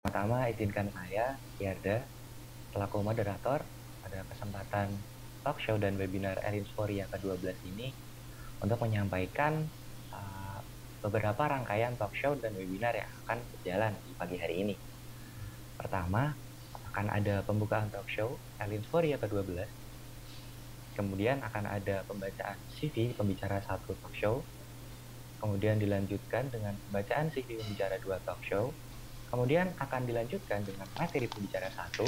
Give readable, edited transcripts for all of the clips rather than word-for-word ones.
Pertama, izinkan saya, Yarda, selaku moderator pada kesempatan talk show dan webinar Elinspori yang ke-12 ini untuk menyampaikan beberapa rangkaian talk show dan webinar yang akan berjalan di pagi hari ini. Pertama, akan ada pembukaan talk show Elinspori yang ke-12. Kemudian akan ada pembacaan CV pembicara 1 talk show. Kemudian dilanjutkan dengan pembacaan CV pembicara 2 talk show. Kemudian akan dilanjutkan dengan materi pembicara 1,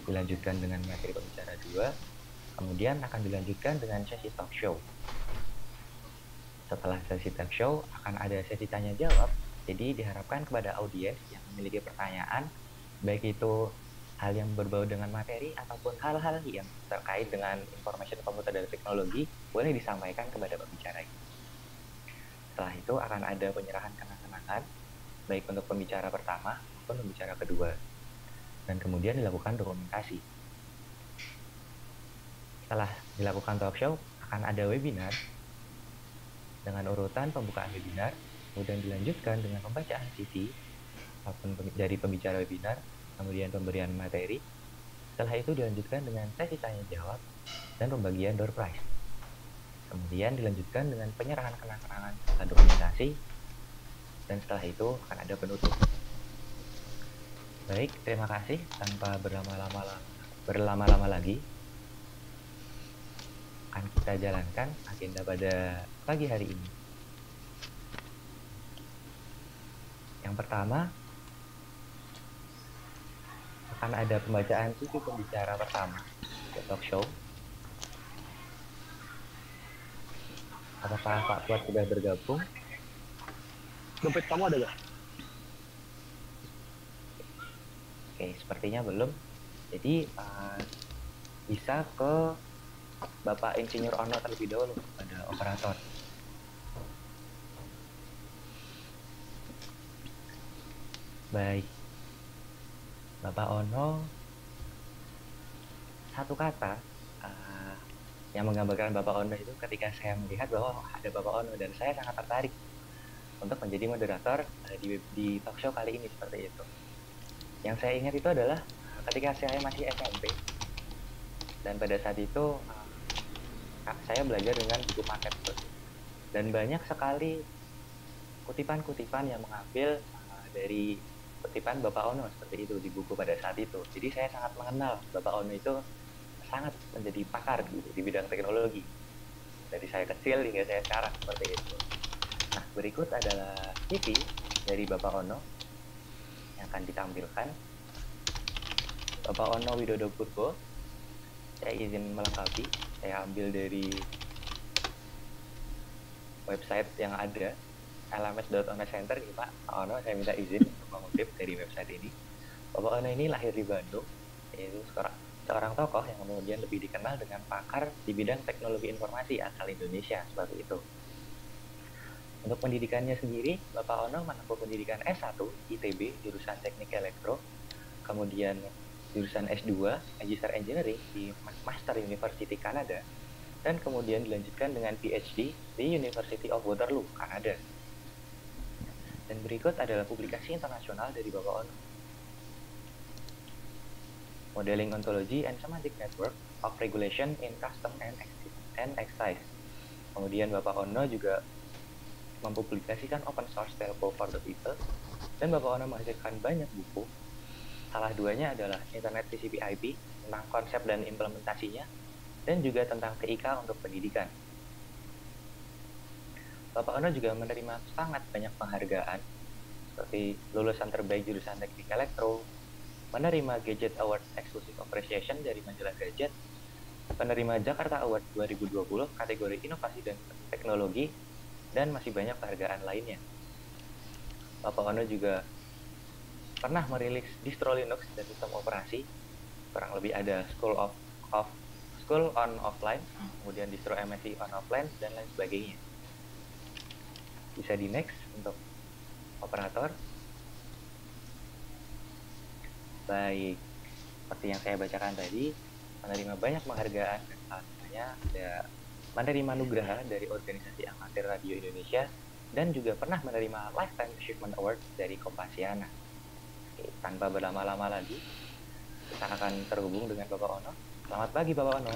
dilanjutkan dengan materi pembicara 2, kemudian akan dilanjutkan dengan sesi talk show. Setelah sesi talk show, akan ada sesi tanya jawab, jadi diharapkan kepada audiens yang memiliki pertanyaan, baik itu hal yang berbau dengan materi ataupun hal-hal yang terkait dengan information komputer dan teknologi, boleh disampaikan kepada pembicara ini. Setelah itu akan ada penyerahan kenang-kenangan, baik untuk pembicara pertama maupun pembicara kedua. Dan kemudian dilakukan dokumentasi. Setelah dilakukan talk show, akan ada webinar dengan urutan pembukaan webinar, kemudian dilanjutkan dengan pembacaan CV dari pembicara webinar, kemudian pemberian materi. Setelah itu dilanjutkan dengan sesi tanya jawab dan pembagian door prize. Kemudian dilanjutkan dengan penyerahan kenang-kenangan serta dokumentasi, dan setelah itu akan ada penutup. Baik, terima kasih. Tanpa berlama-lama lagi, akan kita jalankan agenda pada pagi hari ini. Yang pertama, akan ada pembacaan CV pembicara pertama di talk show. Apakah Pak Fuad sudah bergabung? Dompet kamu ada gak? Oke, sepertinya belum. Jadi bisa ke Bapak Insinyur Ono terlebih dahulu pada operator. Baik, Bapak Ono, satu kata yang menggambarkan Bapak Ono itu ketika saya melihat bahwa ada Bapak Ono dan saya sangat tertarik untuk menjadi moderator di talk show kali ini seperti itu. Yang saya ingat itu adalah ketika saya masih SMP dan pada saat itu saya belajar dengan buku paket dan banyak sekali kutipan-kutipan yang mengambil dari kutipan Bapak Ono seperti itu di buku pada saat itu. Jadi saya sangat mengenal Bapak Ono itu sangat menjadi pakar gitu, di bidang teknologi. Dari saya kecil hingga saya sekarang seperti itu. Nah, berikut adalah CV dari Bapak Ono yang akan ditampilkan. Bapak Ono Widodo Purbo, saya izin melengkapi. Saya ambil dari website yang ada, lms.onocenter nih Pak Ono, saya minta izin untuk mengutip dari website ini. Bapak Ono ini lahir di Bandung, yaitu seorang tokoh yang kemudian lebih dikenal dengan pakar di bidang teknologi informasi asal Indonesia, seperti itu. Untuk pendidikannya sendiri, Bapak Ono menempuh pendidikan S1 ITB jurusan Teknik Elektro, kemudian jurusan S2 Magister Engineering di McMaster University Kanada, dan kemudian dilanjutkan dengan PhD di University of Waterloo, Kanada. Dan berikut adalah publikasi internasional dari Bapak Ono. Modeling Ontology and Semantic Network of Regulation in Custom and Excise. Kemudian Bapak Ono juga mempublikasikan open source telco for the people, dan Bapak Ono menghasilkan banyak buku. Salah duanya adalah Internet TCP/IP tentang konsep dan implementasinya, dan juga tentang TIK untuk pendidikan. Bapak Ono juga menerima sangat banyak penghargaan, seperti lulusan terbaik jurusan Teknik Elektro, menerima Gadget Award Exclusive Appreciation dari majalah Gadget, penerima Jakarta Award 2020 kategori Inovasi dan Teknologi, dan masih banyak penghargaan lainnya. Bapak Ono juga pernah merilis distro Linux dan sistem operasi, kurang lebih ada School on Offline, kemudian distro MSI on Offline, dan lain sebagainya. Bisa di next untuk operator. Baik, seperti yang saya bacakan tadi, menerima banyak penghargaan, dan salah satunya ada menerima nugraha dari organisasi amatir radio Indonesia, dan juga pernah menerima Lifetime Achievement Award dari Kompasiana. Tanpa berlama-lama lagi, kita akan terhubung dengan Bapak Ono. Selamat pagi Bapak Ono.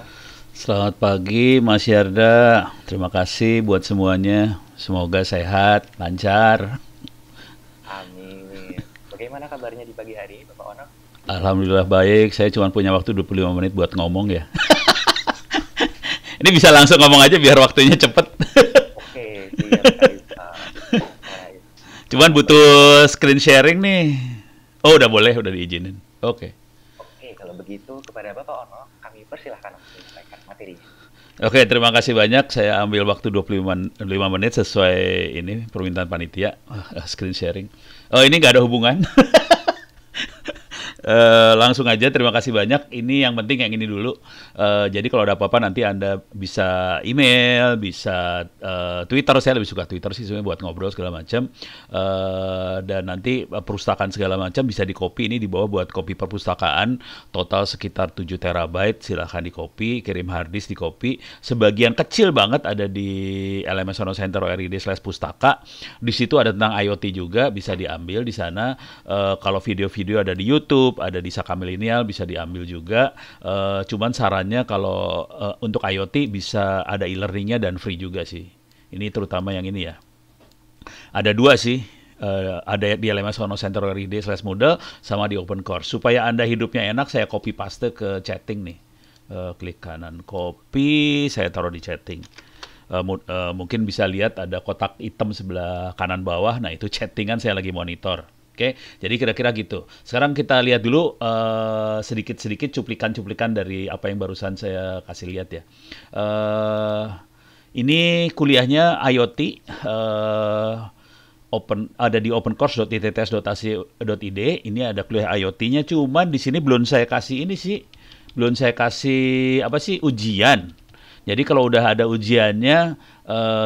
Selamat pagi Mas Yarda. Terima kasih buat semuanya. Semoga sehat, lancar. Amin. Bagaimana kabarnya di pagi hari Bapak Ono? Alhamdulillah baik. Saya cuma punya waktu 25 menit buat ngomong ya. Ini bisa langsung ngomong aja biar waktunya cepet. Oke, siap sekali. Baik. Cuman butuh screen sharing nih. Oh udah boleh, udah diizinin. Oke. Oke, kalau begitu kepada Bapak Ono, kami persilahkan untuk menyampaikan materinya. Oke, terima kasih banyak. Saya ambil waktu 25 menit sesuai ini permintaan panitia. Screen sharing. Oh ini nggak ada hubungan. Langsung aja, terima kasih banyak. Ini yang penting yang ini dulu. Jadi kalau ada apa-apa nanti Anda bisa email, bisa Twitter. Saya lebih suka Twitter sih sebenarnya buat ngobrol segala macam. Dan nanti perpustakaan segala macam bisa di-copy. Ini dibawa buat kopi perpustakaan. Total sekitar 7 terabyte. Silahkan di-copy, kirim hard disk di-copy. Sebagian kecil banget ada di LMS Ono Center RID/pustaka. Di situ ada tentang IoT juga, bisa diambil di sana. Kalau video-video ada di YouTube, ada di Saka Milenial, bisa diambil juga. Cuman sarannya kalau untuk IoT bisa ada e-learningnya dan free juga sih. Ini terutama yang ini ya. Ada dua sih. Ada di LMS Ono Center RID/Moodle sama di Open Course. Supaya Anda hidupnya enak, saya copy paste ke chatting nih. Klik kanan copy, saya taruh di chatting. Mungkin bisa lihat ada kotak hitam sebelah kanan bawah. Nah itu chattingan saya lagi monitor. Oke, jadi kira-kira gitu. Sekarang kita lihat dulu sedikit-sedikit cuplikan-cuplikan dari apa yang barusan saya kasih lihat ya. Ini kuliahnya IoT, ada di opencourse.itts.ac.id. Ini ada kuliah IoT-nya, cuman di sini belum saya kasih ini sih, belum saya kasih apa sih ujian. Jadi kalau udah ada ujiannya,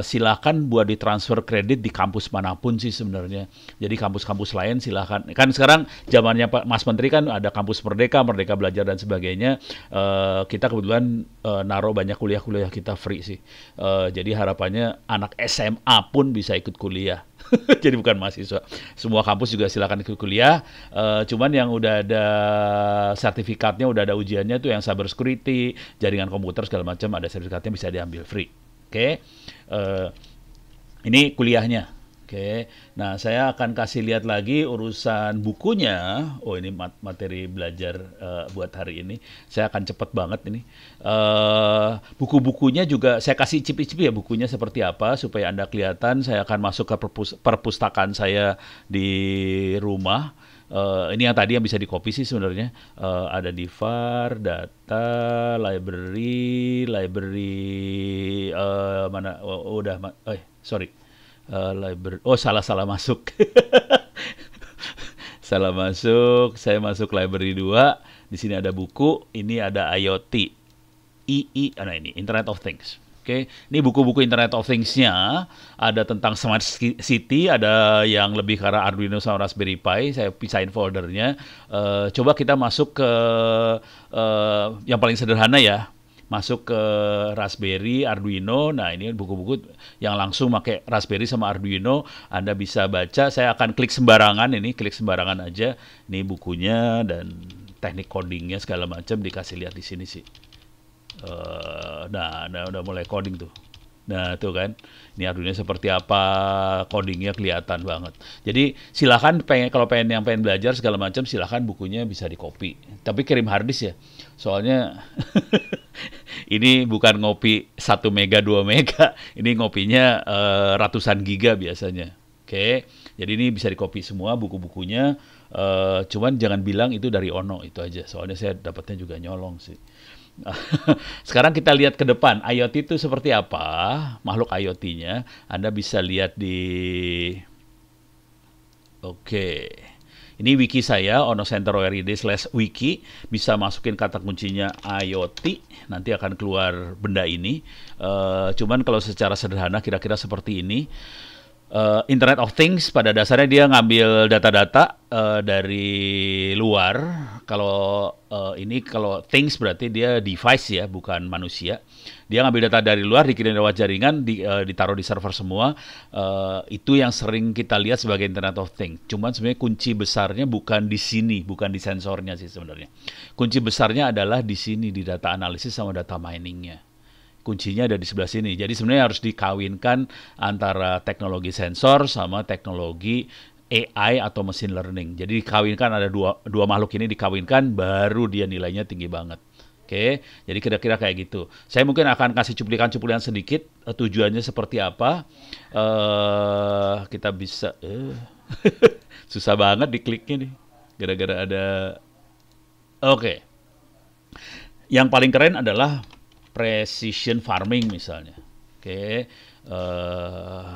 silakan buat ditransfer kredit di kampus manapun sih sebenarnya. Jadi kampus-kampus lain silakan. Kan sekarang zamannya Pak Mas Menteri kan ada kampus Merdeka, Merdeka Belajar dan sebagainya. Kita kebetulan naruh banyak kuliah-kuliah kita free sih. Jadi harapannya anak SMA pun bisa ikut kuliah. Jadi bukan mahasiswa. Semua kampus juga silakan ikut kuliah. Cuman yang udah ada sertifikatnya, udah ada ujiannya tuh yang cyber security, jaringan komputer segala macam ada sertifikatnya bisa diambil free. Oke. Ini kuliahnya. Oke. Nah, saya akan kasih lihat lagi urusan bukunya. Oh, ini materi belajar buat hari ini. Saya akan cepet banget ini. Buku-bukunya juga saya kasih cip-cip ya bukunya seperti apa supaya Anda kelihatan. Saya akan masuk ke perpustakaan saya di rumah. Ini yang tadi yang bisa di-copy sih sebenarnya. Ada di VAR, data, library, mana? Udah, sorry. Library. Oh, salah masuk. Salah masuk. Saya masuk library 2. Di sini ada buku. Ini ada IoT. Nah ini Internet of Things. Oke, ini buku-buku Internet of Things-nya ada tentang Smart City, ada yang lebih ke arah Arduino sama Raspberry Pi. Saya pisahin foldernya. Coba kita masuk ke yang paling sederhana ya. Masuk ke Raspberry, Arduino. Nah, ini buku-buku yang langsung pakai Raspberry sama Arduino. Anda bisa baca. Saya akan klik sembarangan ini, klik sembarangan aja. Ini bukunya dan teknik codingnya segala macam dikasih lihat di sini sih. Nah, udah mulai coding tuh. Nah, tuh kan. Ini Arduino seperti apa, codingnya kelihatan banget. Jadi, silakan kalau pengen belajar segala macam, silakan bukunya bisa di-copy. Tapi kirim hard disk ya. Soalnya ini bukan ngopi 1 mega, 2 mega. Ini ngopinya ratusan giga biasanya. Oke. Jadi ini bisa di-copy semua buku-bukunya. Cuman jangan bilang itu dari Ono, itu aja. Soalnya saya dapatnya juga nyolong sih. Sekarang kita lihat ke depan, IoT itu seperti apa, makhluk IoT-nya. Anda bisa lihat di... Oke. Ini wiki saya, onocenter.org/wiki. Bisa masukin kata kuncinya IoT, nanti akan keluar benda ini. Cuman kalau secara sederhana kira-kira seperti ini. Internet of Things pada dasarnya dia ngambil data-data dari luar. Kalau kalau things berarti dia device ya, bukan manusia. Dia ngambil data dari luar, dikirim lewat jaringan, ditaruh di server semua. Itu yang sering kita lihat sebagai Internet of Things. Cuman sebenarnya kunci besarnya bukan di sini, bukan di sensornya sih sebenarnya. Kunci besarnya adalah di sini, di data analisis sama data miningnya. Kuncinya ada di sebelah sini. Jadi sebenarnya harus dikawinkan antara teknologi sensor sama teknologi AI atau machine learning. Jadi dikawinkan, ada dua makhluk ini dikawinkan, baru dia nilainya tinggi banget. Oke, jadi kira-kira kayak gitu. Saya mungkin akan kasih cuplikan-cuplikan sedikit, tujuannya seperti apa. Kita bisa, susah banget dikliknya nih, gara-gara ada. Oke, yang paling keren adalah precision farming misalnya. Oke,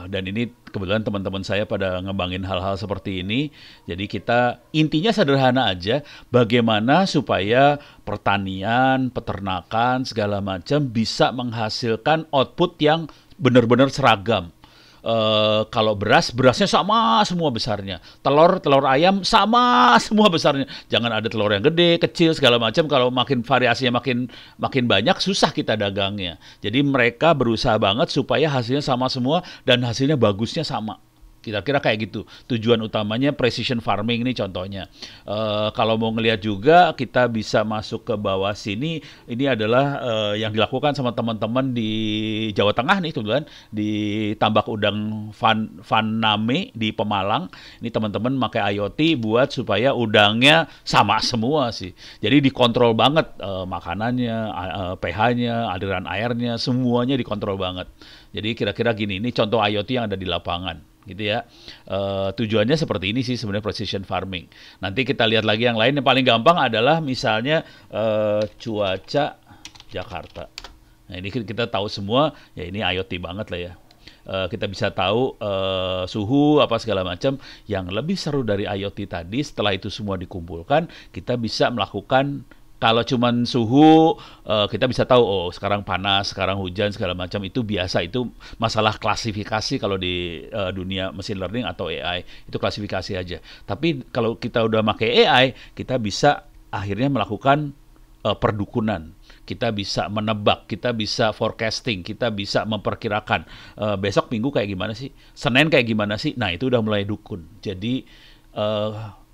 dan ini kebetulan teman-teman saya pada ngembangin hal-hal seperti ini. Jadi kita intinya sederhana aja, bagaimana supaya pertanian, peternakan, segala macam bisa menghasilkan output yang benar-benar seragam. Kalau berasnya sama semua besarnya. Telur ayam sama semua besarnya. Jangan ada telur yang gede, kecil, segala macam. Kalau makin variasinya makin banyak, susah kita dagangnya. Jadi mereka berusaha banget supaya hasilnya sama semua dan hasilnya bagusnya sama. Kira-kira kayak gitu. Tujuan utamanya precision farming ini contohnya. Kalau mau ngelihat juga, kita bisa masuk ke bawah sini. Ini adalah yang dilakukan sama teman-teman di Jawa Tengah nih, kebetulan di Tambak Udang Vaname di Pemalang. Ini teman-teman pakai IoT buat supaya udangnya sama semua sih. Jadi dikontrol banget makanannya, pH-nya, aliran airnya, semuanya dikontrol banget. Jadi kira-kira gini, ini contoh IoT yang ada di lapangan. Gitu ya. Tujuannya seperti ini sih sebenarnya precision farming. Nanti kita lihat lagi yang lain. Yang paling gampang adalah misalnya cuaca Jakarta. Nah ini kita tahu semua, ya ini IoT banget lah ya. Kita bisa tahu suhu apa segala macam. Yang lebih seru dari IoT tadi, setelah itu semua dikumpulkan, kita bisa melakukan. Kalau cuman suhu, kita bisa tahu, oh sekarang panas, sekarang hujan, segala macam, itu biasa. Itu masalah klasifikasi kalau di dunia machine learning atau AI, itu klasifikasi aja. Tapi kalau kita udah pakai AI, kita bisa akhirnya melakukan perdukunan. Kita bisa menebak, kita bisa forecasting, kita bisa memperkirakan besok minggu kayak gimana sih, Senin kayak gimana sih. Nah itu udah mulai dukun. Jadi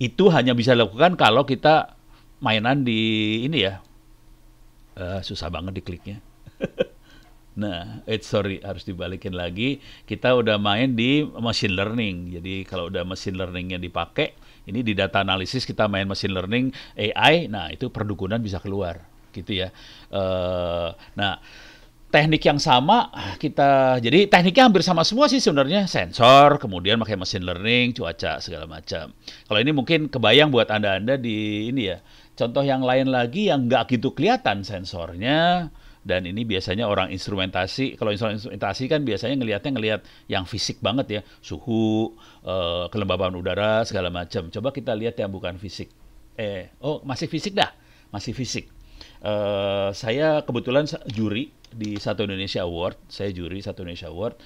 itu hanya bisa dilakukan kalau kita mainan di ini ya, susah banget dikliknya. Nah, sorry, harus dibalikin lagi. Kita udah main di machine learning. Jadi kalau udah machine learningnya dipakai, ini di data analisis kita main machine learning AI. Nah itu perdukunan bisa keluar, gitu ya. Nah teknik yang sama jadi tekniknya hampir sama semua sih sebenarnya, sensor, kemudian pakai machine learning, cuaca segala macam. Kalau ini mungkin kebayang buat anda di ini ya. Contoh yang lain lagi yang nggak gitu kelihatan sensornya, dan ini biasanya orang instrumentasi. Kalau instrumentasi kan biasanya ngelihat yang fisik banget ya, suhu, kelembaban udara segala macam. Coba kita lihat yang bukan fisik. Masih fisik dah, masih fisik. Saya kebetulan juri di Satu Indonesia Award. Saya juri Satu Indonesia Award.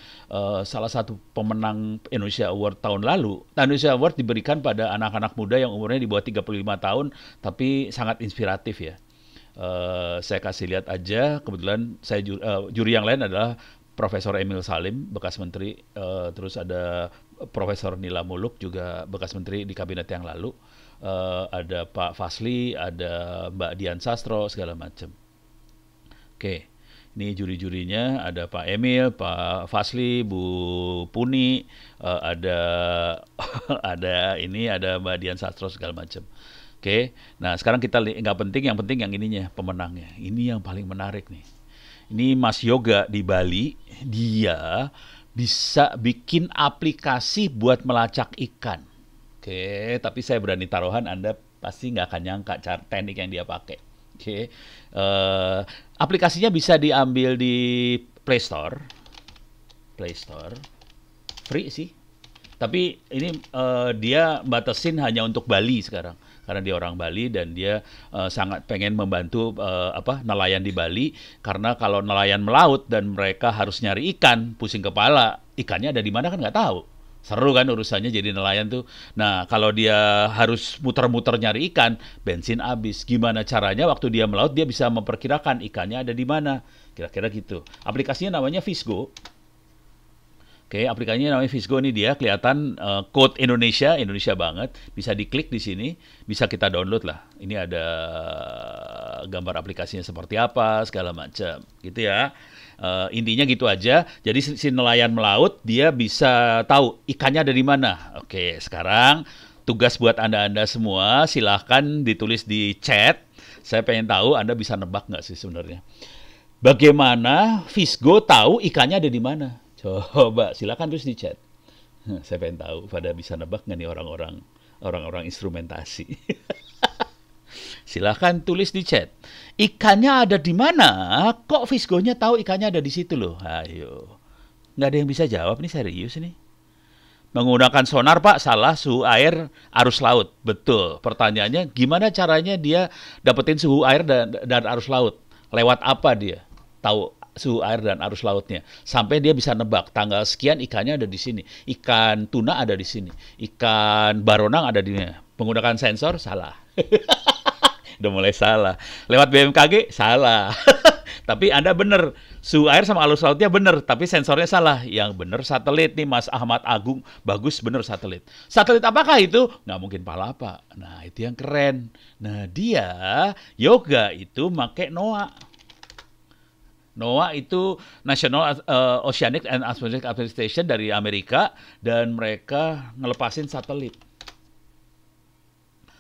Salah satu pemenang Indonesia Award tahun lalu. Indonesia Award diberikan pada anak-anak muda yang umurnya di bawah 35 tahun, tapi sangat inspiratif ya. Saya kasih lihat aja. Kebetulan saya juri yang lain adalah Profesor Emil Salim, bekas menteri. Terus ada Profesor Nila Muluk, juga bekas menteri di kabinet yang lalu. Ada Pak Fasli, ada Mbak Dian Sastro, segala macam. Oke, ini juri-jurinya ada Pak Emil, Pak Fasli, Bu Puni, ada ada Mbak Dian Sastro, segala macam. Oke, nah sekarang kita nggak penting, yang penting yang ininya, pemenangnya. Ini yang paling menarik nih. Ini Mas Yoga di Bali, dia bisa bikin aplikasi buat melacak ikan. Oke, tapi saya berani taruhan Anda pasti nggak akan nyangka teknik yang dia pakai. Oke, aplikasinya bisa diambil di Play Store, free sih. Tapi ini dia batasin hanya untuk Bali sekarang, karena dia orang Bali dan dia sangat pengen membantu nelayan di Bali, karena kalau nelayan melaut dan mereka harus nyari ikan, pusing kepala, ikannya ada di mana kan nggak tahu. Seru kan urusannya jadi nelayan tuh. Nah, kalau dia harus muter-muter nyari ikan, bensin habis. Gimana caranya waktu dia melaut dia bisa memperkirakan ikannya ada di mana? Kira-kira gitu. Aplikasinya namanya Fisgo. Oke, aplikasinya namanya Fisgo nih, dia kelihatan code Indonesia, Indonesia banget. Bisa diklik di sini, bisa kita download lah. Ini ada gambar aplikasinya seperti apa, segala macam, gitu ya. Intinya gitu aja. Jadi si nelayan melaut dia bisa tahu ikannya ada di mana. Oke, sekarang tugas buat Anda-Anda semua, silahkan ditulis di chat. Saya pengen tahu Anda bisa nebak nggak sih sebenarnya. Bagaimana Fisgo tahu ikannya ada di mana? Coba silakan terus di chat. Saya pengen tahu pada bisa nebak nggak nih orang-orang instrumentasi. Silahkan tulis di chat. Ikannya ada di mana? Kok Fisgonya tahu ikannya ada di situ loh? Ayo. Nggak ada yang bisa jawab nih, serius nih. Menggunakan sonar, Pak, salah. Suhu air, arus laut. Betul. Pertanyaannya, gimana caranya dia dapetin suhu air dan arus laut? Lewat apa dia tahu suhu air dan arus lautnya? Sampai dia bisa nebak tanggal sekian ikannya ada di sini. Ikan tuna ada di sini. Ikan baronang ada di sini. Menggunakan sensor, salah. Udah mulai salah. Lewat BMKG, salah. Tapi Anda benar, suhu air sama arus lautnya benar, tapi sensornya salah. Yang benar satelit nih, Mas Ahmad Agung. Bagus, benar satelit. Satelit apakah itu? Nggak mungkin Palapa. Nah, itu yang keren. Nah, dia, Yoga itu pakai NOAA. NOAA itu National Oceanic and Atmospheric Administration dari Amerika, dan mereka ngelepasin satelit.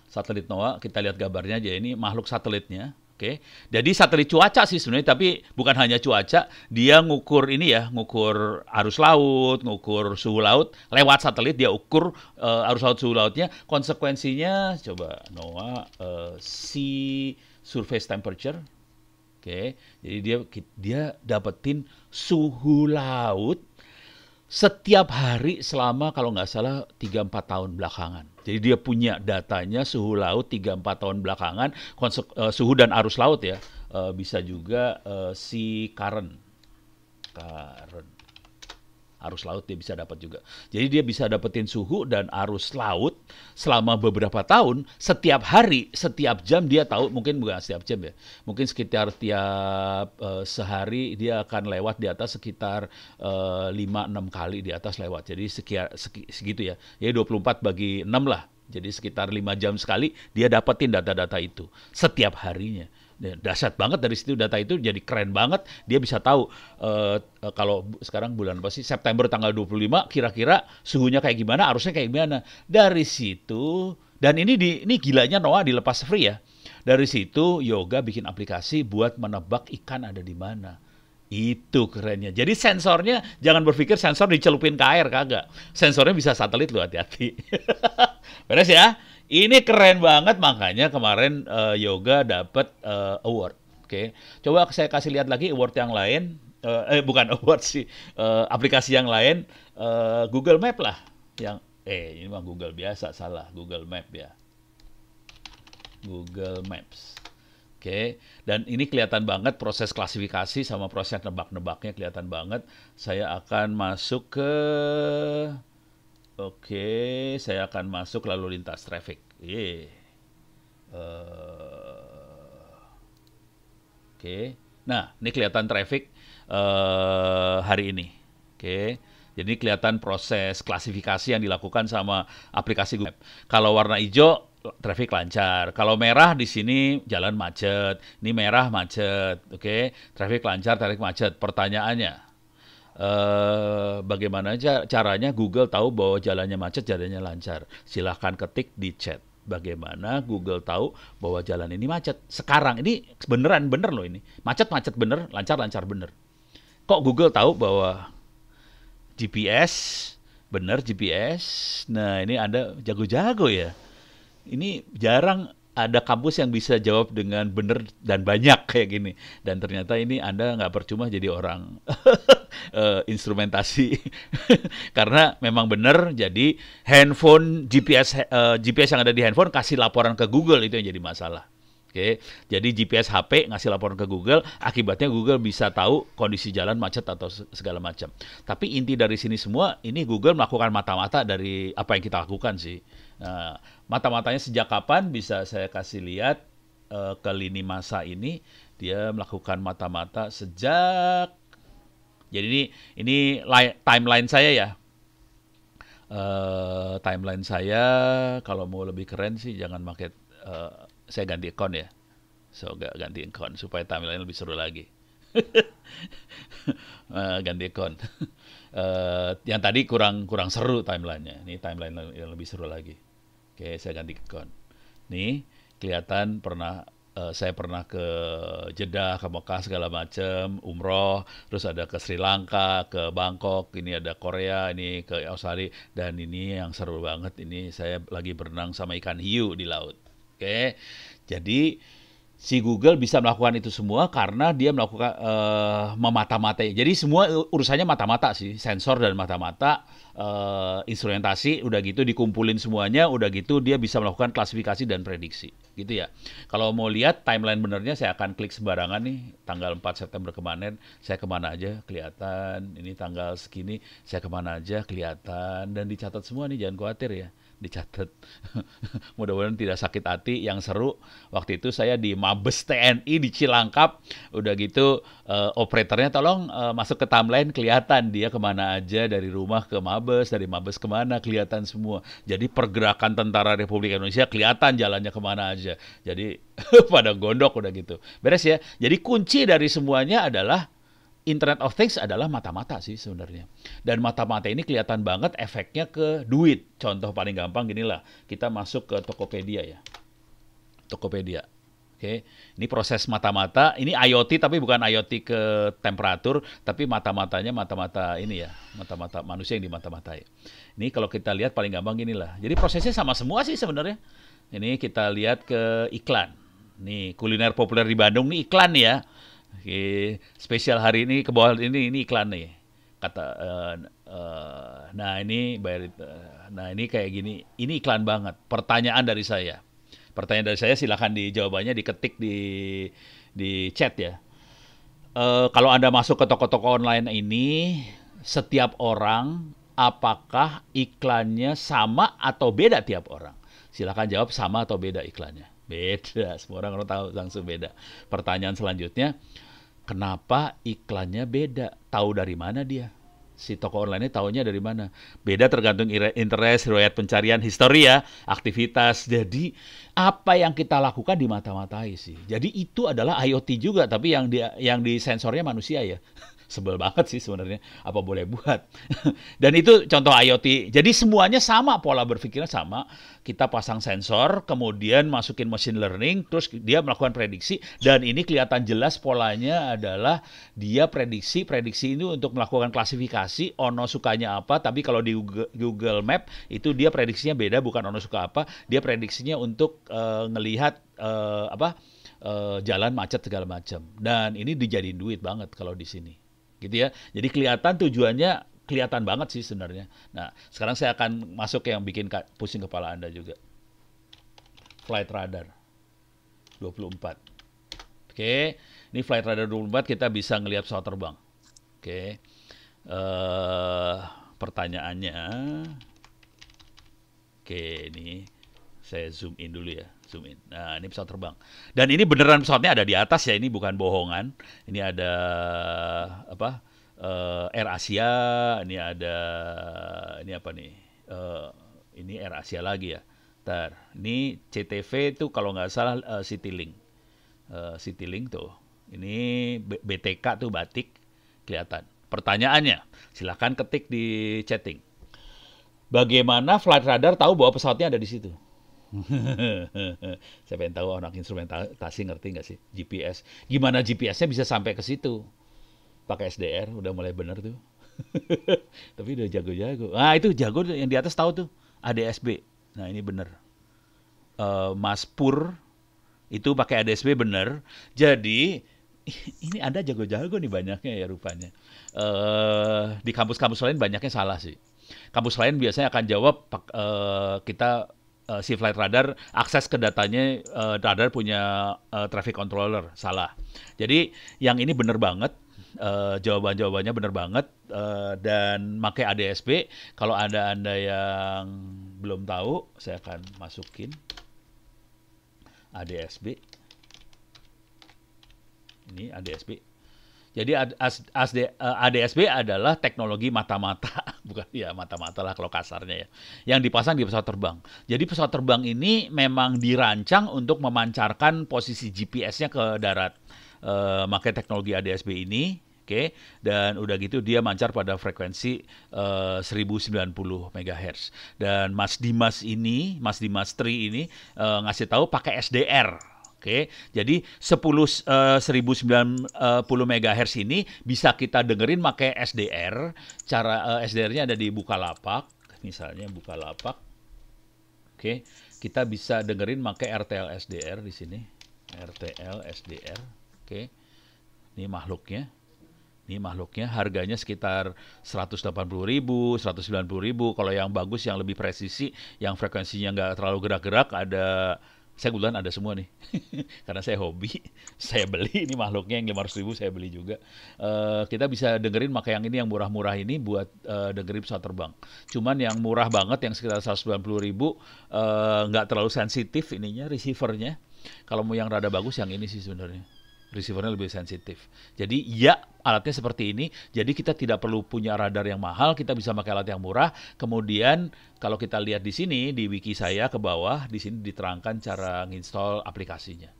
Satelit NOAA, kita lihat gambarnya aja, ini makhluk satelitnya. Oke. Jadi satelit cuaca sih sebenarnya, tapi bukan hanya cuaca, dia ngukur ini ya, ngukur arus laut, ngukur suhu laut, lewat satelit dia ukur arus laut, suhu lautnya. Konsekuensinya coba NOAA sea surface temperature. Oke. Jadi dia dapetin suhu laut setiap hari selama kalau nggak salah 3-4 tahun belakangan. Jadi dia punya datanya suhu laut 3-4 tahun belakangan, suhu dan arus laut ya. Bisa juga sea current. Arus laut dia bisa dapat juga. Jadi dia bisa dapetin suhu dan arus laut selama beberapa tahun, setiap hari, setiap jam dia tahu, mungkin bukan setiap jam ya, mungkin sekitar tiap sehari dia akan lewat di atas sekitar 5-6 kali di atas lewat. Jadi segitu ya. Ya 24 bagi 6 lah. Jadi sekitar 5 jam sekali dia dapetin data-data itu setiap harinya. Dahsyat banget dari situ, data itu jadi keren banget. Dia bisa tahu kalau sekarang bulan apa sih, September tanggal 25 kira-kira suhunya kayak gimana, arusnya kayak gimana. Dari situ, dan ini gilanya NOAA dilepas free ya. Dari situ Yoga bikin aplikasi buat menebak ikan ada di mana. Itu kerennya. Jadi sensornya jangan berpikir sensor dicelupin ke air, kagak. Sensornya bisa satelit loh, hati-hati. Beres ya? Ini keren banget, makanya kemarin Yoga dapat award. Oke. Coba saya kasih lihat lagi award yang lain. Bukan award sih, aplikasi yang lain. Google Map lah. Ini mah Google biasa, salah. Google Map ya. Google Maps. Oke. Dan ini kelihatan banget proses klasifikasi sama proses nebak-nebaknya kelihatan banget. Saya akan masuk ke... Oke, saya akan masuk lalu lintas traffic. Oke. Nah, ini kelihatan traffic hari ini. Oke. Jadi kelihatan proses klasifikasi yang dilakukan sama aplikasi Google Map. Kalau warna hijau, traffic lancar. Kalau merah di sini jalan macet. Ini merah macet. Oke. Traffic lancar, traffic macet. Pertanyaannya, bagaimana caranya Google tahu bahwa jalannya macet, jalannya lancar? Silahkan ketik di chat. Bagaimana Google tahu bahwa jalan ini macet? Sekarang ini beneran bener loh ini. Macet-macet bener, lancar-lancar bener. Kok Google tahu bahwa GPS bener GPS? Nah, ini Anda jago-jago ya. Ini jarang ada kampus yang bisa jawab dengan benar dan banyak kayak gini. Dan ternyata ini Anda nggak percuma jadi orang instrumentasi. Karena memang benar, jadi handphone GPS yang ada di handphone kasih laporan ke Google, itu yang jadi masalah. Oke, jadi GPS HP ngasih laporan ke Google, akibatnya Google bisa tahu kondisi jalan macet atau segala macam. Tapi inti dari sini semua, ini Google melakukan mata-mata dari apa yang kita lakukan sih. Nah, mata-matanya sejak kapan bisa saya kasih lihat ke lini masa ini, dia melakukan mata-mata sejak. Jadi ini timeline saya ya. Timeline saya kalau mau lebih keren sih jangan pakai saya ganti account ya. So ganti account supaya timeline lebih seru lagi. Ganti account. Yang tadi kurang seru timelinenya. Ini timeline yang lebih seru lagi. Oke, saya ganti account. Nih kelihatan saya pernah ke Jeddah, ke Mekah segala macam, umroh, terus ada ke Sri Lanka, ke Bangkok, ini ada Korea, ini ke Australia, dan ini yang seru banget, ini saya lagi berenang sama ikan hiu di laut. Oke, jadi si Google bisa melakukan itu semua karena dia melakukan memata-matai. Jadi semua urusannya mata-mata sih, sensor dan mata-mata, instrumentasi, udah gitu dikumpulin semuanya, udah gitu dia bisa melakukan klasifikasi dan prediksi, gitu ya. Kalau mau lihat timeline benernya, saya akan klik sembarangan nih, tanggal 4 September kemarin, saya kemana aja kelihatan, ini tanggal segini, saya kemana aja kelihatan, dan dicatat semua nih, jangan khawatir ya. Dicatat. Mudah-mudahan tidak sakit hati. Yang seru waktu itu saya di Mabes TNI di Cilangkap, udah gitu operatornya tolong masuk ke timeline, kelihatan dia kemana aja dari rumah ke Mabes, dari Mabes kemana, kelihatan semua. Jadi pergerakan tentara Republik Indonesia kelihatan jalannya kemana aja. Jadi pada gondok udah gitu. Beres ya. Jadi kunci dari semuanya adalah Internet of Things adalah mata-mata sih sebenarnya. Dan mata-mata ini kelihatan banget efeknya ke duit. Contoh paling gampang ginilah, kita masuk ke Tokopedia ya. Tokopedia. Oke, ini proses mata-mata, ini IoT tapi bukan IoT ke temperatur, tapi mata-matanya mata-mata ini ya, mata-mata manusia yang dimata-matai. Ini kalau kita lihat paling gampang ginilah. Jadi prosesnya sama semua sih sebenarnya. Ini kita lihat ke iklan. Nih, kuliner populer di Bandung nih iklan nih ya. Oke, spesial hari ini ke bawah ini iklan nih. Nah ini bayar. Nah ini kayak gini. Ini iklan banget. Pertanyaan dari saya. Silakan dijawabannya diketik di chat ya. Kalau Anda masuk ke toko-toko online ini, setiap orang apakah iklannya sama atau beda tiap orang? Silakan jawab sama atau beda iklannya. Beda, semua orang tahu langsung beda. Pertanyaan selanjutnya, kenapa iklannya beda? Tahu dari mana dia? Si toko online-nya tahunya dari mana? Beda tergantung interest, riwayat pencarian, histori ya, aktivitas. Jadi apa yang kita lakukan dimata-matai sih. Jadi itu adalah IoT juga, tapi yang di sensornya manusia ya. Sebel banget sih sebenarnya, apa boleh buat. Dan itu contoh IoT. Jadi semuanya sama, pola berpikirnya sama. Kita pasang sensor, kemudian masukin machine learning, terus dia melakukan prediksi. Dan ini kelihatan jelas polanya adalah dia prediksi ini untuk melakukan klasifikasi, Ono sukanya apa. Tapi kalau di Google Map, itu dia prediksinya beda, bukan Ono suka apa. Dia prediksinya untuk ngelihat jalan macet segala macam. Dan ini dijadiin duit banget kalau di sini. Gitu ya. Jadi tujuannya kelihatan banget sih sebenarnya. Nah, sekarang saya akan masuk ke yang bikin pusing kepala Anda juga. Flight Radar 24. Oke, ini Flight Radar 24 kita bisa ngelihat pesawat terbang. Oke. Pertanyaannya, oke, ini saya zoom in dulu ya. Zoom in. Nah, ini pesawat terbang. Dan ini beneran pesawatnya ada di atas ya, ini bukan bohongan. Ini ada Air Asia, ini apa nih? Ini Air Asia lagi ya. Ini CTV itu kalau nggak salah Citylink. Citylink tuh. Ini BTK tuh Batik kelihatan. Pertanyaannya, silakan ketik di chatting. Bagaimana Flight Radar tahu bahwa pesawatnya ada di situ? Saya pengen tahu anak instrumentasi ngerti nggak sih GPS? Gimana GPS-nya bisa sampai ke situ? Pakai SDR, udah mulai bener tuh. Tapi udah jago-jago. Nah itu jago yang di atas tahu tuh. ADSB. Nah ini bener. Mas Pur itu pakai ADSB bener. Jadi ini Anda jago-jago nih banyaknya ya rupanya. Di kampus-kampus lain banyaknya salah sih. Kampus lain biasanya akan jawab kita si flight radar akses ke datanya, radar punya traffic controller, salah. Jadi yang ini bener banget, jawabannya bener banget, dan pakai ADSB. Kalau ada Anda yang belum tahu, saya akan masukin ADSB. Ini ADSB. Jadi ADSB adalah teknologi mata-mata, bukan ya mata-mata lah kalau kasarnya ya, yang dipasang di pesawat terbang. Jadi pesawat terbang ini memang dirancang untuk memancarkan posisi GPS-nya ke darat. Pakai teknologi ADSB ini, oke, dan udah gitu dia mancar pada frekuensi 1090 MHz. Dan Mas Dimas Tri ini ngasih tahu pakai SDR. Oke, jadi 1090 MHz ini bisa kita dengerin pakai SDR. Cara SDR-nya ada di Bukalapak, misalnya Bukalapak. Oke, kita bisa dengerin pakai RTL SDR di sini. RTL SDR. Oke. Ini makhluknya. Harganya sekitar 180.000, 190.000. Kalau yang bagus, yang lebih presisi, yang frekuensinya nggak terlalu gerak-gerak, saya kebetulan ada semua nih, karena saya hobi, saya beli ini makhluknya yang 500.000 saya beli juga. Kita bisa dengerin pakai yang ini, yang murah-murah ini buat dengerin pesawat terbang. Cuman yang murah banget yang sekitar 190.000 nggak terlalu sensitif ininya, receivernya. Kalau mau yang rada bagus yang ini sih sebenarnya. Receivernya lebih sensitif. Jadi ya alatnya seperti ini. Jadi kita tidak perlu punya radar yang mahal, kita bisa pakai alat yang murah. Kemudian kalau kita lihat di sini di wiki saya ke bawah, di sini diterangkan cara nginstall aplikasinya.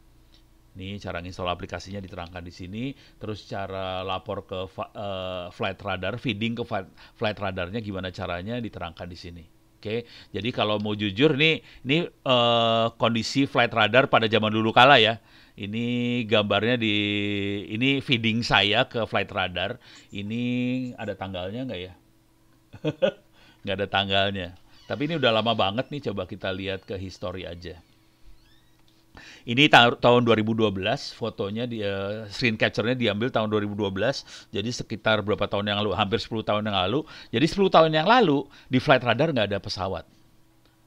Ini cara nginstall aplikasinya diterangkan di sini. Terus cara lapor ke flight radar, feeding ke flight radarnya gimana caranya diterangkan di sini. Oke, jadi kalau mau jujur ini kondisi flight radar pada zaman dulu kala ya. Ini gambarnya ini feeding saya ke flight radar. Ini ada tanggalnya nggak ya? Nggak ada tanggalnya. Tapi ini udah lama banget nih, coba kita lihat ke history aja. Ini tahun 2012, fotonya screen capture-nya diambil tahun 2012. Jadi sekitar berapa tahun yang lalu? Hampir 10 tahun yang lalu. Jadi 10 tahun yang lalu di flight radar nggak ada pesawat.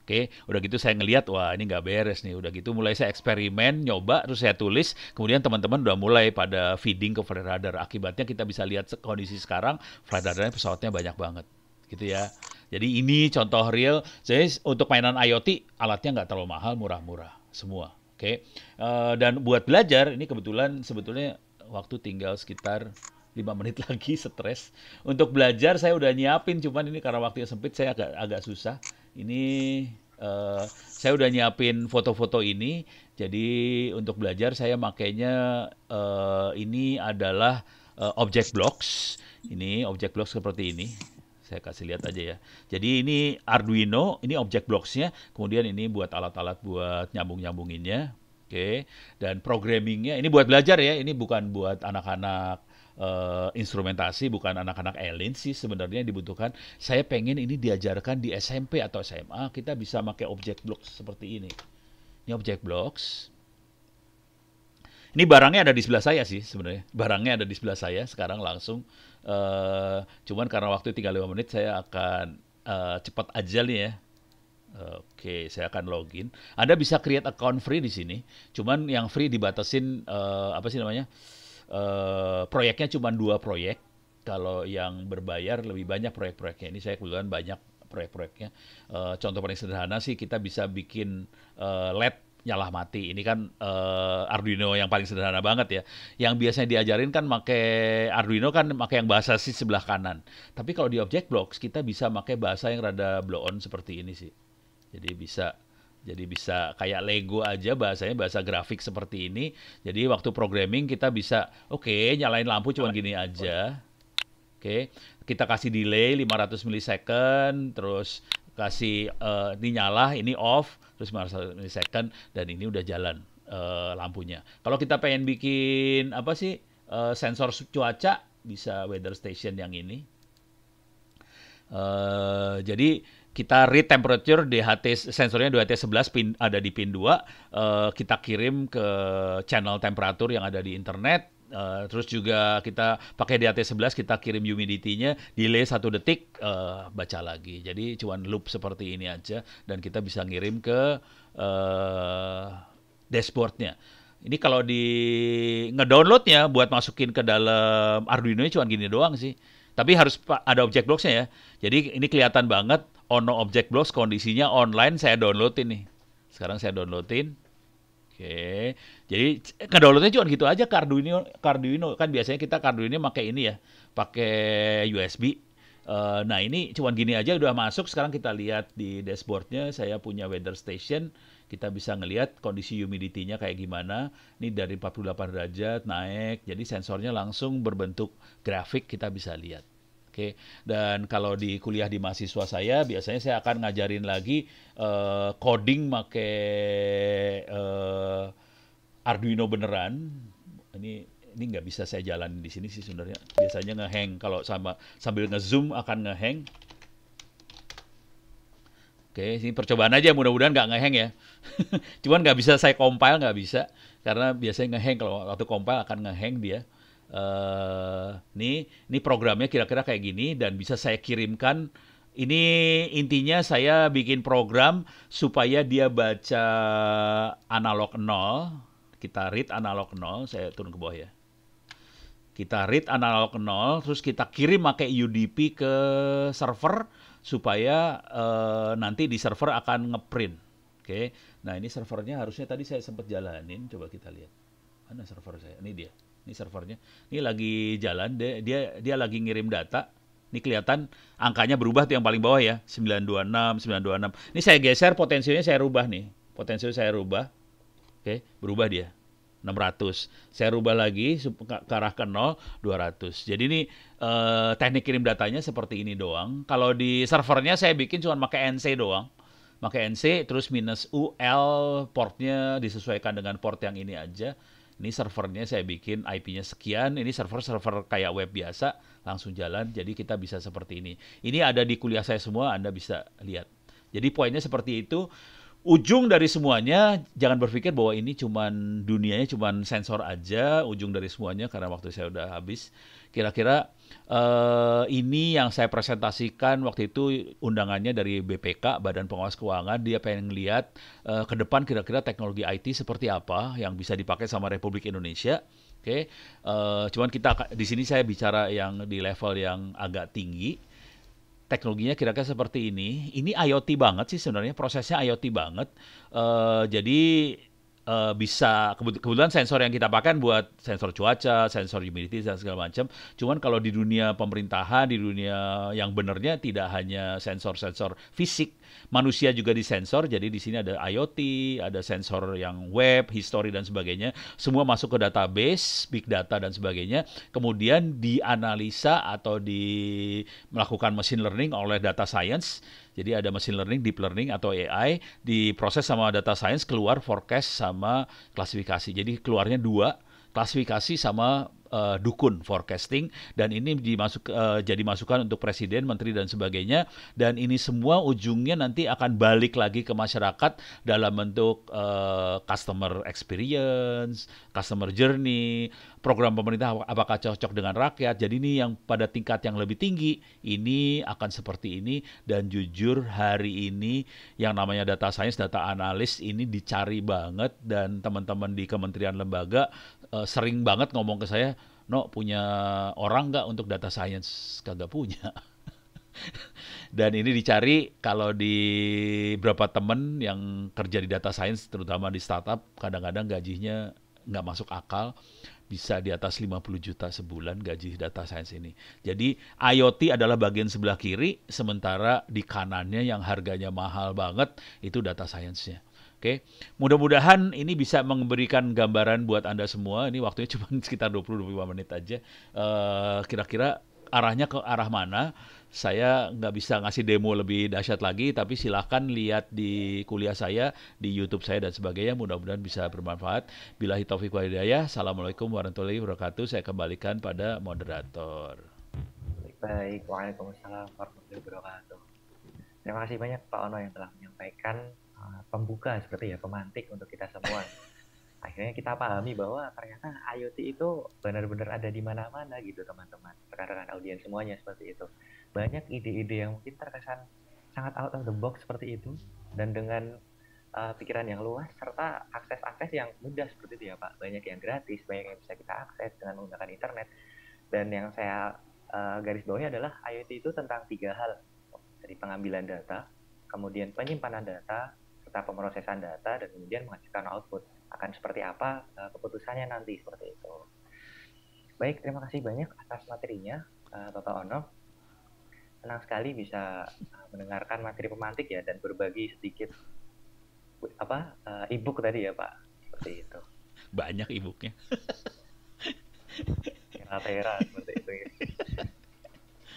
Oke, udah gitu saya ngelihat, wah ini nggak beres nih. Udah gitu mulai saya eksperimen, nyoba, terus saya tulis. Kemudian teman-teman udah mulai pada feeding ke flight radar. Akibatnya kita bisa lihat kondisi sekarang, flight radarnya pesawatnya banyak banget. Gitu ya. Jadi ini contoh real. Jadi untuk mainan IoT, alatnya nggak terlalu mahal, murah-murah semua. Oke, dan buat belajar, ini kebetulan sebetulnya waktu tinggal sekitar 5 menit lagi, stres. Untuk belajar saya udah nyiapin, cuman ini karena waktunya sempit saya agak susah. Ini saya udah nyiapin foto-foto ini, jadi untuk belajar saya makainya ini adalah object blocks. Ini object blocks seperti ini. Saya kasih lihat aja ya. Jadi ini Arduino, ini object blocks-nya, kemudian ini buat alat-alat buat nyambung-nyambunginnya. Oke, dan programmingnya ini buat belajar ya, ini bukan buat anak-anak instrumentasi, bukan anak-anak alien sih sebenarnya yang dibutuhkan. Saya pengen ini diajarkan di SMP atau SMA, kita bisa pakai object blocks seperti ini. Ini object blocks. Ini barangnya ada di sebelah saya sih sebenarnya. Barangnya ada di sebelah saya sekarang langsung. Cuman karena waktu tinggal 5 menit saya akan cepat aja nih ya. Oke, saya akan login. Anda bisa create account free di sini. Cuman yang free dibatasin apa sih namanya? Proyeknya cuma 2 proyek. Kalau yang berbayar lebih banyak proyek-proyeknya. Ini saya kebetulan banyak proyek-proyeknya. Contoh paling sederhana sih kita bisa bikin LED nyala mati. Ini kan Arduino yang paling sederhana banget ya. Yang biasanya diajarin kan pakai Arduino kan pakai yang bahasa sih sebelah kanan. Tapi kalau di Object Blocks kita bisa pakai bahasa yang rada blow on seperti ini sih. Jadi bisa kayak Lego aja bahasanya, bahasa grafik seperti ini. Jadi waktu programming kita bisa nyalain lampu cuma gini aja. Kita kasih delay 500 milisecond, terus kasih ini nyala, ini off, terus 500 milisecond, dan ini udah jalan lampunya. Kalau kita pengen bikin sensor cuaca, bisa weather station yang ini. Jadi kita read temperature DHT, sensornya DHT11 ada di pin 2, kita kirim ke channel temperatur yang ada di internet. Terus juga kita pakai DAT11, kita kirim humidity-nya, delay 1 detik, baca lagi. Jadi cuman loop seperti ini aja dan kita bisa ngirim ke dashboard-nya. Ini kalau di ngedownloadnya buat masukin ke dalam Arduino-nya cuma gini doang sih. Tapi harus ada object blocks-nya ya. Jadi ini kelihatan banget Ono object blocks kondisinya online, saya downloadin nih. Sekarang saya downloadin. Oke. Jadi ngedownloadnya cuma gitu aja ke Arduino. Kan biasanya kita ke Arduino pakai ini ya, pakai USB. Nah ini cuma gini aja udah masuk. Sekarang kita lihat di dashboardnya, saya punya weather station. Kita bisa ngelihat kondisi humidity-nya kayak gimana. Ini dari 48 derajat naik, jadi sensornya langsung berbentuk grafik, kita bisa lihat. Oke, dan kalau di kuliah di mahasiswa saya, biasanya saya akan ngajarin lagi coding pakai Arduino beneran. Ini nggak bisa saya jalanin di sini sih sebenarnya. Biasanya ngehang kalau sambil ngezoom akan ngehang. Oke, ini percobaan aja, mudah-mudahan nggak ngehang ya. Cuman nggak bisa saya compile, nggak bisa. Karena biasanya ngehang, kalau waktu compile akan ngehang dia. Ini programnya kira-kira kayak gini, dan bisa saya kirimkan. Ini intinya saya bikin program supaya dia baca analog 0. Kita read analog 0, saya turun ke bawah ya. Kita read analog 0, terus kita kirim pakai UDP ke server, supaya nanti di server akan ngeprint. Oke. Nah, ini servernya harusnya tadi saya sempat jalanin, coba kita lihat. Mana server saya? Ini dia. Ini servernya. Ini lagi jalan, dia lagi ngirim data. Ini kelihatan angkanya berubah tuh yang paling bawah ya, 926, 926. Ini saya geser, potensinya saya rubah nih. Potensinya saya rubah. Oke, berubah dia. 600. Saya rubah lagi ke arah ke 0, 200. Jadi ini teknik kirim datanya seperti ini doang. Kalau di servernya saya bikin cuma pakai NC doang. Pakai NC terus minus UL, portnya disesuaikan dengan port yang ini aja. Ini servernya saya bikin IP-nya sekian. Ini server kayak web biasa, langsung jalan. Jadi kita bisa seperti ini. Ini ada di kuliah saya semua, Anda bisa lihat. Jadi poinnya seperti itu. Ujung dari semuanya, jangan berpikir bahwa ini dunianya cuman sensor aja, ujung dari semuanya, karena waktu saya udah habis. Kira-kira ini yang saya presentasikan waktu itu, undangannya dari BPK, Badan Pengawas Keuangan. Dia pengen lihat ke depan kira-kira teknologi IT seperti apa yang bisa dipakai sama Republik Indonesia. Oke, cuman di sini saya bicara yang di level yang agak tinggi. Teknologinya kira-kira seperti ini. Ini IoT banget sih sebenarnya, prosesnya IoT banget. Jadi bisa kebetulan sensor yang kita pakai buat sensor cuaca, sensor humidity dan segala macam. Cuman kalau di dunia pemerintahan, di dunia yang benernya tidak hanya sensor-sensor fisik, manusia juga disensor. Jadi di sini ada IoT, ada sensor yang web, history dan sebagainya. Semua masuk ke database, big data dan sebagainya. Kemudian dianalisa atau melakukan machine learning oleh data science. Jadi ada machine learning, deep learning atau AI, diproses sama data science, keluar forecast sama klasifikasi. Jadi keluarnya 2, klasifikasi sama dukun forecasting, dan ini jadi masukan untuk presiden, menteri dan sebagainya, dan ini semua ujungnya nanti akan balik lagi ke masyarakat dalam bentuk customer experience, customer journey, program pemerintah apakah cocok dengan rakyat. Jadi ini yang pada tingkat yang lebih tinggi ini akan seperti ini, dan jujur hari ini yang namanya data science, data analis ini dicari banget, dan teman-teman di kementerian lembaga sering banget ngomong ke saya, "No, punya orang nggak untuk data science?" Kagak punya. Dan ini dicari kalau di beberapa temen yang kerja di data science, terutama di startup, kadang-kadang gajinya nggak masuk akal, bisa di atas 50 juta sebulan gaji data science ini. Jadi IoT adalah bagian sebelah kiri, sementara di kanannya yang harganya mahal banget itu data science-nya. Oke, mudah-mudahan ini bisa memberikan gambaran buat Anda semua. Ini waktunya cuma sekitar 20-25 menit aja. Kira-kira arahnya ke arah mana? Saya nggak bisa ngasih demo lebih dahsyat lagi, tapi silahkan lihat di kuliah saya, di YouTube saya dan sebagainya. Mudah-mudahan bisa bermanfaat. Billahi taufiq wal hidayah. Assalamualaikum warahmatullahi wabarakatuh. Saya kembalikan pada moderator. Baik, waalaikumsalam warahmatullahi wabarakatuh. Terima kasih banyak Pak Ono yang telah menyampaikan pembuka seperti ya, pemantik untuk kita semua. akhirnya kita pahami bahwa ternyata IoT itu benar-benar ada di mana-mana gitu teman-teman, rekan-rekan audiens semuanya seperti itu. Banyak ide-ide yang mungkin terkesan sangat out of the box seperti itu, dan dengan pikiran yang luas serta akses-akses yang mudah seperti itu ya Pak. Banyak yang gratis, banyak yang bisa kita akses dengan menggunakan internet. Dan yang saya garis bawahi adalah IoT itu tentang 3 hal, dari pengambilan data, kemudian penyimpanan data, serta pemrosesan data, dan kemudian menghasilkan output. Akan seperti apa keputusannya nanti, seperti itu. Baik, terima kasih banyak atas materinya, Bapak Ono. Senang sekali bisa mendengarkan materi pemantik ya, dan berbagi sedikit e-book tadi ya Pak, seperti itu. Banyak e-booknya. Tera-tera seperti itu ya.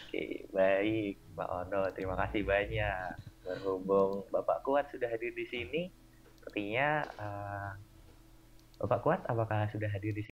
Oke, baik Pak Ono, terima kasih banyak. Berhubung Bapak Kuat sudah hadir di sini, sepertinya Bapak Kuat apakah sudah hadir di sini?